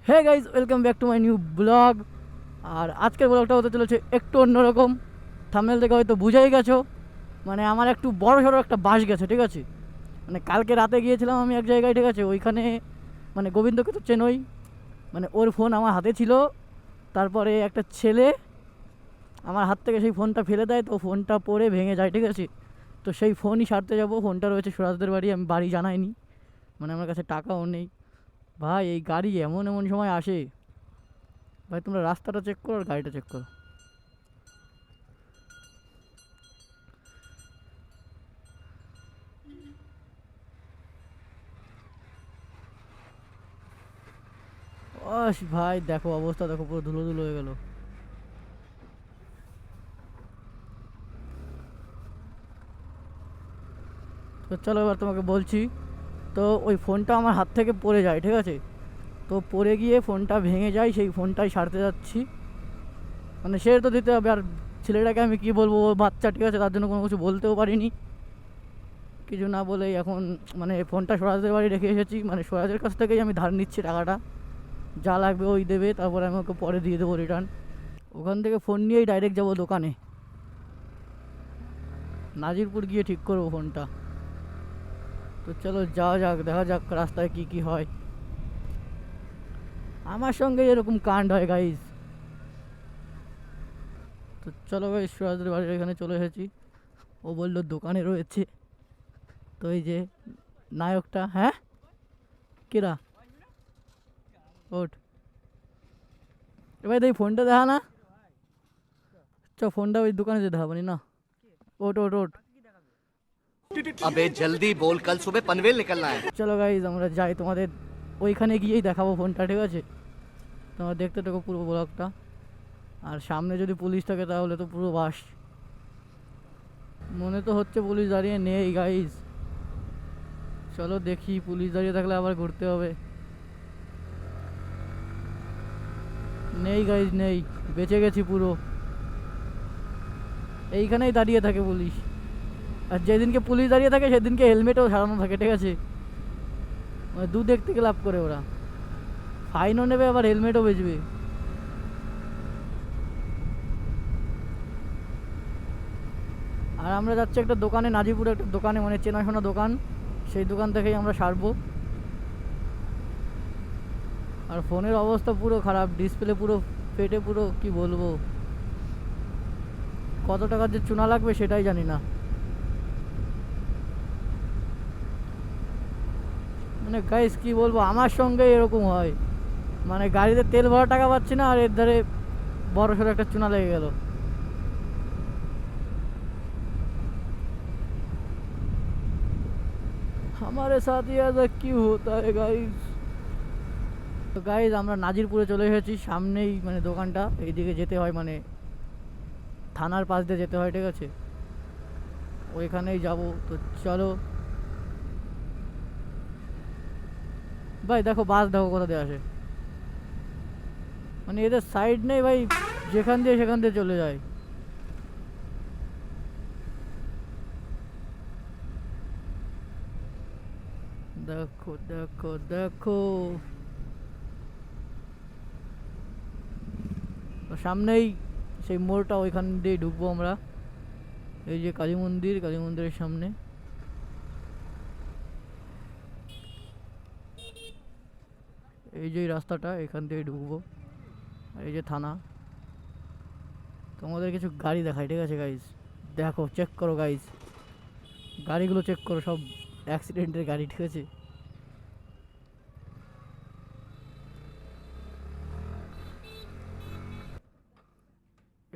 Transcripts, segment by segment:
Hey guys, welcome back to my new blog. আর আজকের ব্লগটা হতে চলেছে একটু অন্যরকম। থাম্বনেল থেকে হয়তো বুঝেই গেছো, মানে আমার একটু বড় সড়ো একটা বাস গেছে, ঠিক আছে। মানে কালকে রাতে গিয়েছিলাম আমি এক জায়গায়, ঠিক আছে। ওইখানে মানে গোবিন্দকে তো চেনই, মানে ওর ফোন আমার হাতে ছিল। তারপরে একটা ছেলে আমার হাত থেকে সেই ফোনটা ফেলে দেয়, তো ফোনটা পড়ে ভেঙে যায়, ঠিক আছে। তো সেই ফোনই সারতে যাবো। ফোনটা রয়েছে সুরাজদের বাড়ি, আমি বাড়ি জানাইনি, মানে আমার কাছে টাকাও নেই। ভাই এই গাড়ি এমন এমন সময় আসে, ভাই তোমরা রাস্তাটা চেক করো আর গাড়িটা চেক করো। অস ভাই দেখো অবস্থা, দেখো পুরো ধুলো ধুলো হয়ে গেল। তো চলো এবার তোমাকে বলছি। তো ওই ফোনটা আমার হাত থেকে পড়ে যায়, ঠিক আছে। তো পড়ে গিয়ে ফোনটা ভেঙে যায়, সেই ফোনটাই সারতে যাচ্ছি। মানে সে তো দিতে হবে, আর ছেলেটাকে আমি কি বলবো, ও বাচ্চা, ঠিক আছে, তার জন্য কোনো কিছু বলতেও পারিনি। কিছু না বলেই এখন মানে ফোনটা সোরাজদের বাড়ি রেখে এসেছি, মানে সোরাজের কাছ থেকেই আমি ধার নিচ্ছি টাকাটা। যা লাগবে ওই দেবে, তারপরে আমি ওকে পরে দিয়ে দেবো রিটার্ন। ওখান থেকে ফোন নিয়েই ডাইরেক্ট যাবো দোকানে, নাজিরপুর গিয়ে ঠিক করবো ফোনটা। তো চলো যাওয়া যাক, দেখা যাক রাস্তায় কি কি হয়। আমার সঙ্গে এরকম কাণ্ড হয় গাইস। তো চলো গাইস, সুরাজদের বাড়ির এখানে চলে এসেছি। ও বললো দোকানে রয়েছে। তো এই যে নায়কটা, হ্যাঁ কিরা ওঠ, এবার এই ফোনটা দেখা না। চ ফোনটা ওই দোকানে যেতে হবে না। ওঠ ওঠ ওঠ। अबे जल्दी बोल, कल सुबह पनवेल निकलना है। চলো গাইজ আমরা যাই, তোমাদের ওইখানে গিয়েই দেখাবো ফোনটা, ঠিক আছে। তোমরা দেখতে থাকো পুরো ব্লগটা। আর সামনে যদি পুলিশ থাকে তাহলে তো পুরো বাস। মনে তো হচ্ছে পুলিশ দাঁড়িয়ে নেই গাইজ। চলো দেখি, পুলিশ দাঁড়িয়ে থাকলে আবার ঘুরতে হবে। নেই গাইজ নেই, বেঁচে গেছি পুরো। এইখানেই দাঁড়িয়ে থাকে পুলিশ। আর যেদিনকে পুলিশ দাঁড়িয়ে থাকে সেদিনকে হেলমেটও সারানো থাকে, ঠিক আছে। মানে দু দিক থেকে লাভ করে ওরা, ফাইনও নেবে আবার হেলমেটও বেচবে। আর আমরা যাচ্ছি একটা দোকানে, নাজিপুরে একটা দোকানে, মানে চেনাশোনা দোকান। সেই দোকান থেকেই আমরা সারবো। আর ফোনের অবস্থা পুরো খারাপ, ডিসপ্লে পুরো ফেটে, পুরো কি বলবো। কত টাকার যে চুনা লাগবে সেটাই জানি না। মানে গাইস কি বলবো, আমার সঙ্গে এরকম হয়। মানে গাড়িতে তেল ভরা টাকা পাচ্ছি না, আর এর ধারে বড় সড়ো একটা চুনা লেগে গেল। हमारे साथ ये ऐसा क्यों होता है गाइस। তো গাইজ আমরা নাজিরপুরে চলে এসেছি, সামনেই মানে দোকানটা। এইদিকে যেতে হয়, মানে থানার পাশ দিয়ে যেতে হয়, ঠিক আছে। ওইখানেই যাব। তো চলো ভাই, দেখো বাস দেখো কোথা দিয়ে আসে, মানে এদের সাইড নেই ভাই, যেখান দিয়ে সেখান দিয়ে চলে যায়। দেখো দেখো দেখো, তো সামনেই সেই মোড়টা, ওইখান দিয়ে ঢুকবো আমরা। এই যে কালী মন্দির, কালী মন্দিরের সামনে এই যে রাস্তাটা, এখান দিয়ে ঢুকবো। আর এই যে থানা। তোমাদের কিছু গাড়ি দেখাই, ঠিক আছে গাইজ। দেখো চেক করো গাইজ, গাড়িগুলো চেক করো, সব অ্যাক্সিডেন্টের গাড়ি, ঠিক আছে।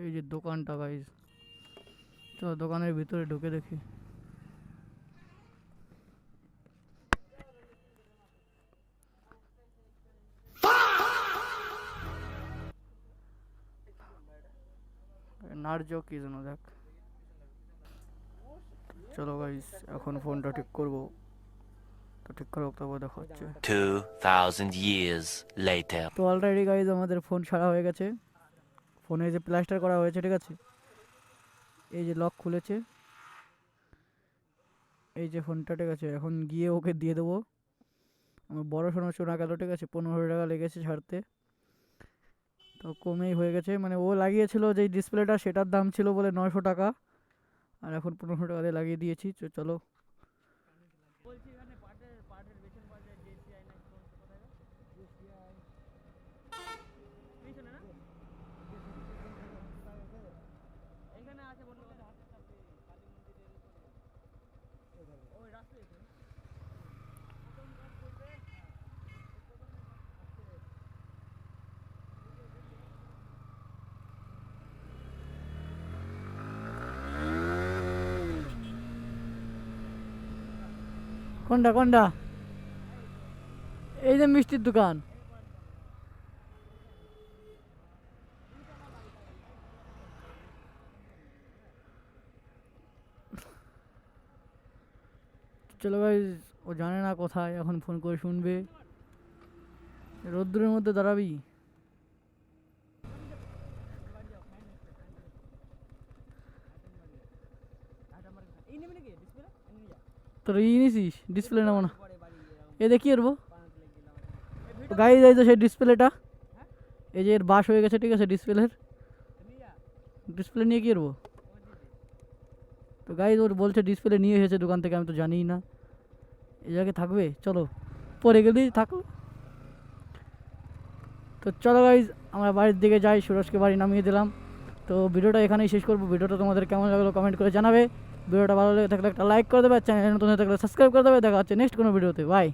এই যে দোকানটা গাইজ, চলো দোকানের ভিতরে ঢুকে দেখি। নার্জো কি যেন দেখ। চলো গাইজ এখন ফোনটা ঠিক করবো। তো ঠিক করে তারপর দেখা হচ্ছে। 2000 years later. তো অলরেডি গাইজ আমাদের ফোন সারা হয়ে গেছে। ফোনে যে প্লাস্টার করা হয়েছে, ঠিক আছে। এই যে লক খুলেছে, এই যে ফোনটা, ঠিক আছে। এখন গিয়ে ওকে দিয়ে দেবো। আমার বড় শোনা শোনা গেল, ঠিক আছে, 1500 টাকা লেগেছে ছাড়তে, তো কমেই হয়ে গেছে। মানে ও লাগিয়েছিল যেই ডিসপ্লেটা সেটার দাম ছিল বলে 900 টাকা, আর এখন 1500 টাকা দিয়ে লাগিয়ে দিয়েছি। চলো কোনটা কোনটা? এই যে মিষ্টির দোকান। চলো ভাই, ও জানে না কোথায়, এখন ফোন করে শুনবে। রোদ্দুরের মধ্যে দাঁড়াবি? তোর নিছিস ডিসপ্লে নেবো না, এ দেখি এরবো গাড়ি যাই তো সেই ডিসপ্লেটা, এই যে এর বাস হয়ে গেছে, ঠিক আছে, ডিসপ্লের ডিসপ্লে নিয়ে কি করবো? তো গাইজ ওর বলছে ডিসপ্লে নিয়ে এসেছে দোকান থেকে, আমি তো জানিই না। এই জায়গায় থাকবে? চলো পরে গেলেই থাকো। তো চলো গাইজ আমরা বাড়ির দিকে যাই, সুরজকে বাড়ি নামিয়ে দিলাম। তো ভিডিওটা এখানেই শেষ করবো। ভিডিওটা তোমাদের কেমন লাগলো কমেন্ট করে জানাবে। ভিডিওটা ভালো লেগে থাকলে একটা লাইক করে দেবে, চ্যানেল নতুন হয়ে থাকলে সাবস্ক্রাইব করে দেবে। দেখা হচ্ছে নেক্সট কোনো ভিডিওতে। বাই।